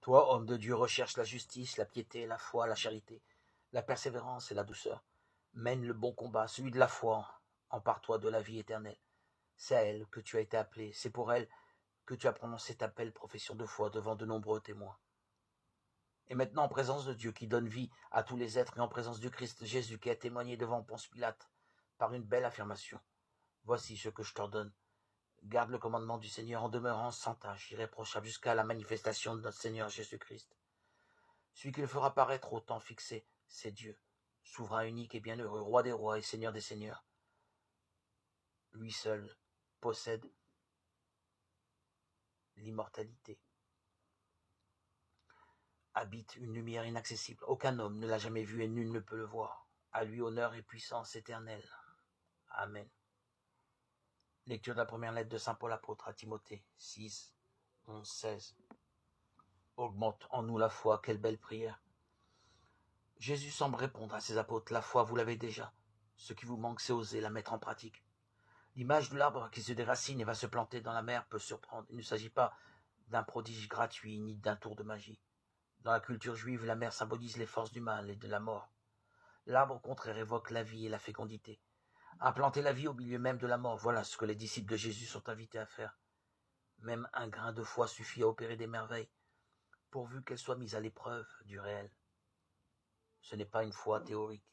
Toi, homme de Dieu, recherche la justice, la piété, la foi, la charité, la persévérance et la douceur. Mène le bon combat, celui de la foi. Empare-toi de la vie éternelle. C'est à elle que tu as été appelé. C'est pour elle que tu as prononcé ta belle profession de foi devant de nombreux témoins. Et maintenant, en présence de Dieu qui donne vie à tous les êtres et en présence du Christ Jésus qui a témoigné devant Ponce Pilate par une belle affirmation. Voici ce que je t'ordonne. Garde le commandement du Seigneur en demeurant sans tâche, irréprochable jusqu'à la manifestation de notre Seigneur Jésus-Christ. Celui qui le fera paraître au temps fixé, c'est Dieu, souverain unique et bienheureux, roi des rois et seigneur des seigneurs. Lui seul possède l'immortalité. Habite une lumière inaccessible. Aucun homme ne l'a jamais vu et nul ne peut le voir. À lui honneur et puissance éternelle. Amen. Lecture de la première lettre de saint Paul apôtre à Timothée, 6, 11, 16. Augmente en nous la foi, quelle belle prière. Jésus semble répondre à ses apôtres, la foi vous l'avez déjà. Ce qui vous manque, c'est oser la mettre en pratique. L'image de l'arbre qui se déracine et va se planter dans la mer peut surprendre. Il ne s'agit pas d'un prodige gratuit ni d'un tour de magie. Dans la culture juive, la mer symbolise les forces du mal et de la mort. L'arbre au contraire évoque la vie et la fécondité. Implanter la vie au milieu même de la mort, voilà ce que les disciples de Jésus sont invités à faire. Même un grain de foi suffit à opérer des merveilles, pourvu qu'elle soit mise à l'épreuve du réel. Ce n'est pas une foi théorique,